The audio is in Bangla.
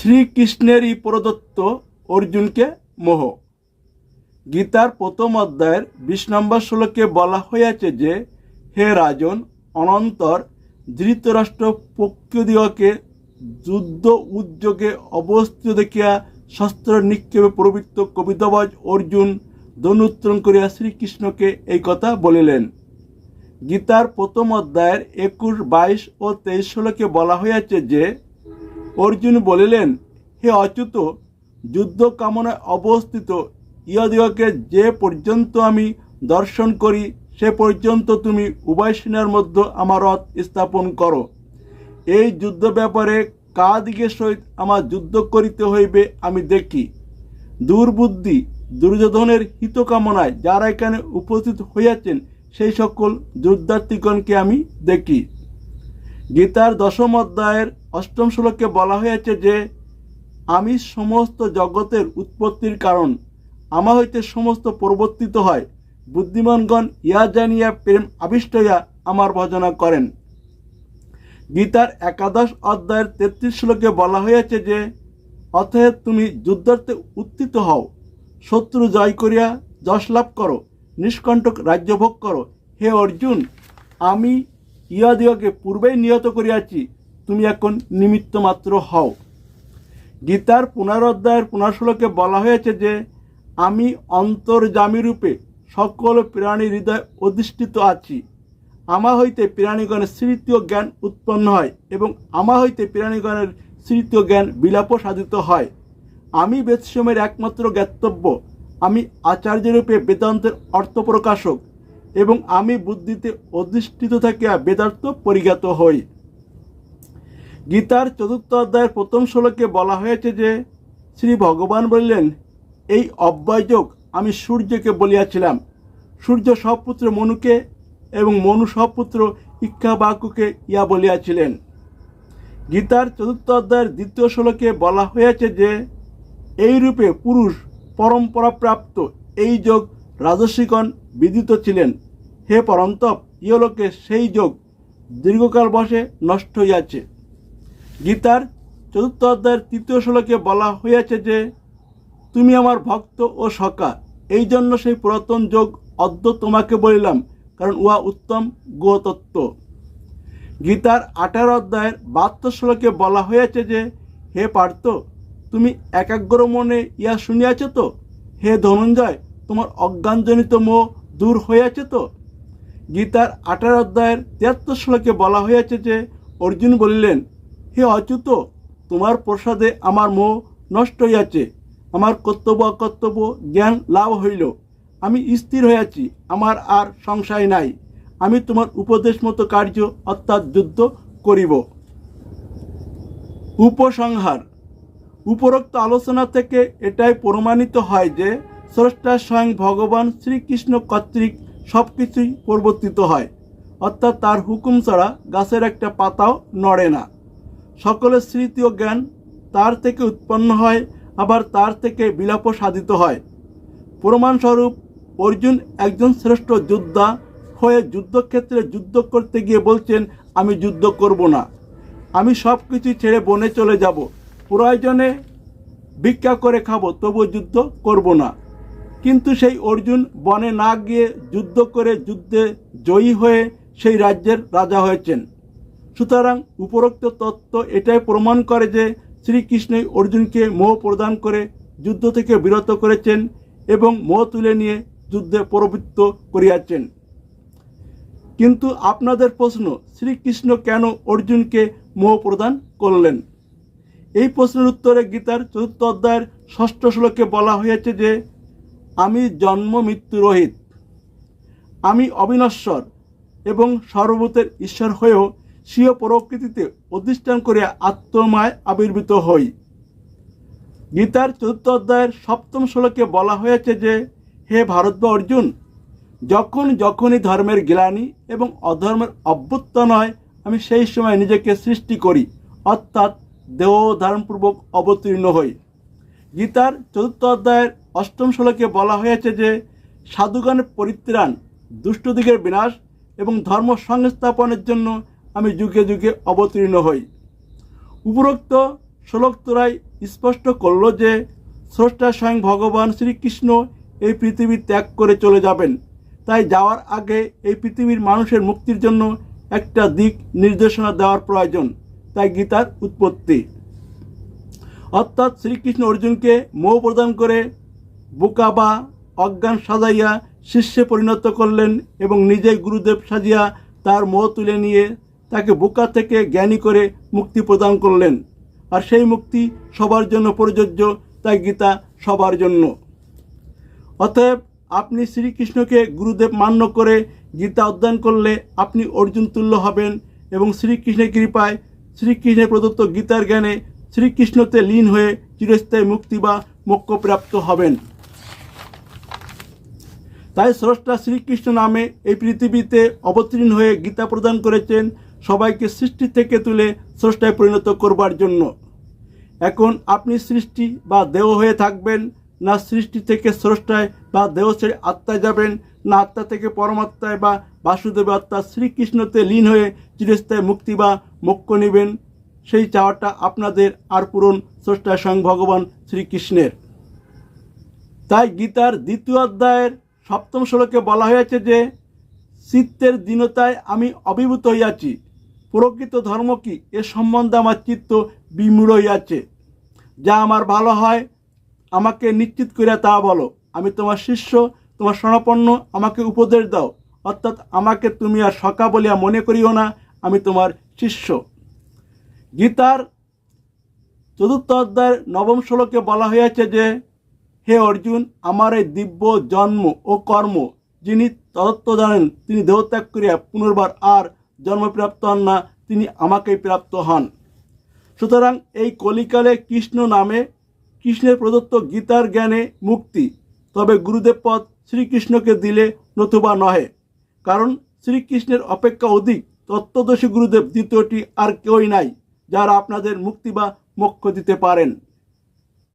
শ্রীকৃষ্ণেরই প্রদত্ত অর্জুনকে মোহ। গীতার প্রথম অধ্যায়ের 20 নম্বর শ্লোকে বলা হয়েছে যে, হে রাজন, অনন্তর ধৃতরাষ্ট্র পক্ষদিগকে যুদ্ধ উদ্যোগে অবস্থিত দেখিয়া শস্ত্র নিক্ষেপে প্রবৃত্ত কবিতাবাজ অর্জুন ধনুত্তোলন করিয়া শ্রীকৃষ্ণকে এই কথা বলিলেন। গীতার প্রথম অধ্যায়ের 21, 22 ও 23 শ্লোকে বলা হয়েছে যে, অর্জুন বলিলেন, হে অচ্যুত, যুদ্ধ কামনায় অবস্থিত ইহাদিগকে যে পর্যন্ত আমি দর্শন করি সে পর্যন্ত তুমি উভয় সেনার মধ্যে আমার রথ স্থাপন করো। এই যুদ্ধ ব্যাপারে কাদিগের সহিত আমার যুদ্ধ করিতে হইবে আমি দেখি। দুর্বুদ্ধি দুর্যোধনের হিতকামনায় যারা এখানে উপস্থিত হইয়াছেন সেই সকল যুদ্ধার্থীগণকে আমি দেখি। গীতার 10ম অধ্যায়ের 8ম শ্লোকে বলা হয়েছে যে, আমি সমস্ত জগতের উৎপত্তির কারণ, আমা হইতে সমস্ত প্রবর্তিত হয়। বুদ্ধিমানগণ ইহা জানিয়া প্রেম আবিষ্ট হইয়া আমার ভজনা করেন। গীতার 11 অধ্যায়ের 33 শ্লোকে বলা হয়েছে যে, অতএব তুমি যুদ্ধার্থে উত্থিত হও, শত্রু জয় করিয়া যশ লাভ করো, নিষ্কণ্টক রাজ্যভোগ করো। হে অর্জুন, আমি ইহাদিগকে পূর্বেই নিহত করিয়াছি, তুমি এখন নিমিত্ত মাত্র হও। গীতার 15 অধ্যায়ের 15 শ্লোকে বলা হয়েছে যে, আমি অন্তর্যামী রূপে সকল প্রাণীর হৃদয় অধিষ্ঠিত আছি। আমা হইতে প্রাণীগণের স্মৃতি ও জ্ঞান উৎপন্ন হয় এবং আমা হইতে প্রাণীগণের স্মৃতি ও জ্ঞান বিলাপ সাধিত হয়। আমি বেদসমূহের একমাত্র জ্ঞাতব্য, আমি আচার্যরূপে বেদান্তের অর্থ প্রকাশক এবং আমি বুদ্ধিতে অধিষ্ঠিত থাকিয়া বেদার্থ পরিজ্ঞাত হই। গীতার 4র্থ অধ্যায়ের 1ম শ্লোকে বলা হয়েছে যে, শ্রী ভগবান বললেন, এই অব্যয়যোগ আমি সূর্যকে বলিয়াছিলাম, সূর্য সহপুত্র মনুকে এবং মনু সহপুত্র ইক্ষ্বাকুকে ইয়া বলিয়াছিলেন। গীতার 4র্থ অধ্যায়ের 2য় শ্লোকে বলা হয়েছে যে, এই রূপে পুরুষ পরম্পরাপ্রাপ্ত এই যোগ রাজর্ষিগণ বিদিত ছিলেন। হে পরন্তপ, ইহলোকে সেই যোগ দীর্ঘকাল বসে নষ্ট হইয়াছে। গীতার 4র্থ অধ্যায়ের 3য় শ্লোকে বলা হয়েছে যে, তুমি আমার ভক্ত ও সখা, এই জন্য সেই পুরাতন যোগ অদ্য তোমাকে বলিলাম, কারণ উহা উত্তম গুহতত্ত্ব। গীতার 18 অধ্যায়ের 72 শ্লোকে বলা হয়েছে যে, হে পার্থ, তুমি একাগ্র মনে ইহা শুনিয়াছ তো? হে ধনঞ্জয়, তোমার অজ্ঞানজনিত মোহ দূর হইয়াছে তো? গীতার 18 অধ্যায়ের 73 শ্লোকে বলা হয়েছে যে, অর্জুন বলিলেন, হে অচ্যুত, তোমার প্রসাদে আমার মোহ নষ্ট হইয়াছে, আমার কর্তব্য অকর্তব্য জ্ঞান লাভ হইল, আমি স্থির হইয়াছি, আমার আর সংশয় নাই, আমি তোমার উপদেশ মতো কার্য অর্থাৎ যুদ্ধ করিব। উপসংহার। উপরোক্ত আলোচনা থেকে এটাই প্রমাণিত হয় যে, স্রষ্টা স্বয়ং ভগবান শ্রীকৃষ্ণ কর্তৃক সব কিছুই প্রবর্তিত হয়, অর্থাৎ তার হুকুম ছাড়া গাছের একটা পাতাও নড়ে না। সকলের স্মৃতি ও জ্ঞান তার থেকে উৎপন্ন হয়, আবার তার থেকে বিলাপ সাধিত হয়। প্রমাণস্বরূপ অর্জুন একজন শ্রেষ্ঠ যোদ্ধা হয়ে যুদ্ধক্ষেত্রে যুদ্ধ করতে গিয়ে বলছেন, আমি যুদ্ধ করব না, আমি সব কিছু ছেড়ে বনে চলে যাব, প্রয়োজনে ভিক্ষা করে খাবো, তবুও যুদ্ধ করব না। কিন্তু সেই অর্জুন বনে না গিয়ে যুদ্ধ করে যুদ্ধে জয়ী হয়ে সেই রাজ্যের রাজা হয়েছেন। সুতরাং উপরোক্ত তত্ত্ব এটাই প্রমাণ করে যে, শ্রীকৃষ্ণই অর্জুনকে মোহ প্রদান করে যুদ্ধ থেকে বিরত করেছেন এবং মোহ তুলে নিয়ে যুদ্ধে প্রবৃত্ত করিয়াছেন। কিন্তু আপনাদের প্রশ্ন, শ্রীকৃষ্ণ কেন অর্জুনকে মোহ প্রদান করলেন? এই প্রশ্নের উত্তরে গীতার 4র্থ অধ্যায়ের 6ষ্ঠ শ্লোকে বলা হয়েছে যে, আমি জন্ম মৃত্যু রহিত, আমি অবিনশ্বর এবং সর্বভূতের ঈশ্বর হয়েও স্বীয় প্রকৃতিতে অধিষ্ঠান করিয়া আত্মমায় আবির্ভূত হই। গীতার 4র্থ অধ্যায়ের 7ম শ্লোকে বলা হয়েছে যে, হে ভারত বা অর্জুন, যখনই ধর্মের গ্লানি এবং অধর্মের অভ্যুত্থান হয়, আমি সেই সময় নিজেকে সৃষ্টি করি, অর্থাৎ দেহ ধারণপূর্বক অবতীর্ণ হই। গীতার 4র্থ অধ্যায়ের 8ম শ্লোকে বলা হয়েছে যে, সাধুগণের পরিত্রাণ, দুষ্টদিগের বিনাশ এবং ধর্ম সংস্থাপনের জন্য আমি যুগে যুগে অবতীর্ণ হই। উপরোক্ত শ্লোক তোরাই স্পষ্ট করল যে স্রষ্টা স্বয়ং ভগবান শ্রীকৃষ্ণ এই পৃথিবী ত্যাগ করে চলে যাবেন। তাই যাওয়ার আগে এই পৃথিবীর মানুষের মুক্তির জন্য একটা দিক নির্দেশনা দেওয়ার প্রয়োজন। তাই গীতার উৎপত্তি। অর্থাৎ শ্রীকৃষ্ণ অর্জুনকে মোহ প্রদান করে বোকা বা অজ্ঞান সাজাইয়া শিষ্যে পরিণত করলেন এবং নিজেই গুরুদেব সাজিয়া তার মোহ তুলে নিয়ে তাকে বোকা থেকে জ্ঞানী করে মুক্তি প্রদান করলেন। আর সেই মুক্তি সবার জন্য প্রযোজ্য, তাই গীতা সবার জন্য। অতএব আপনি শ্রীকৃষ্ণকে গুরুদেব মান্য করে গীতা অধ্যয়ন করলে আপনি অর্জুন তুল্য হবেন এবং শ্রীকৃষ্ণের কৃপায় শ্রীকৃষ্ণের প্রদত্ত গীতার জ্ঞানে শ্রীকৃষ্ণতে লীন হয়ে চিরস্থায়ী মুক্তি বা মোক্ষ প্রাপ্ত হবেন। তাই স্রষ্টা শ্রীকৃষ্ণ নামে এই পৃথিবীতে অবতীর্ণ হয়ে গীতা প্রদান করেছেন সবাইকে সৃষ্টি থেকে তুলে স্রষ্টায় পরিণত করবার জন্য। এখন আপনি সৃষ্টি বা দেহ হয়ে থাকবেন, না সৃষ্টি থেকে স্রষ্টায় বা দেহ ছেড়ে আত্মায় যাবেন, না আত্মা থেকে পরমাত্মায় বা বাসুদেব আত্মা শ্রীকৃষ্ণতে লীন হয়ে চিরস্থায়ী মুক্তি বা মোক্ষ নেবেন, সেই চাওয়াটা আপনাদের আর পূরণ স্রষ্টা স্বয়ং ভগবান শ্রীকৃষ্ণের। তাই গীতার 2য় অধ্যায়ের 7ম শ্লোকে বলা হয়েছে যে চিত্তের দীনতায় আমি অভিভূত হইয়াছি, প্রকৃত ধর্ম কি এ সম্বন্ধে আমার চিত্ত বিমূঢ় হইয়াছে। যা আমার ভালো হয় আমাকে নিশ্চিত করিয়া তা বলো, আমি তোমার শিষ্য, তোমার শরণাপন্ন, আমাকে উপদেশ দাও। অর্থাৎ আমাকে তুমি আর সখা বলিয়া মনে করিও না, আমি তোমার শিষ্য। গীতার 4র্থ অধ্যায়ের 9ম শ্লোকে বলা হয়েছে যে হে অর্জুন, আমার এই দিব্য জন্ম ও কর্ম যিনি তত্ত্ব জানেন, তিনি দেহত্যাগ করিয়া পুনর্বার আর জন্মপ্রাপ্ত হন না, তিনি আমাকেই প্রাপ্ত হন। সুতরাং এই কলিকালে কৃষ্ণ নামে কৃষ্ণের প্রদত্ত গীতার জ্ঞানে মুক্তি, তবে গুরুদেব পদ শ্রীকৃষ্ণকে দিলে নতুবা নহে। কারণ শ্রীকৃষ্ণের অপেক্ষা অধিক তত্ত্বদর্শী গুরুদেব দ্বিতীয়টি আর কেউই নাই, যারা আপনাদের মুক্তি বা মোক্ষ দিতে পারেন।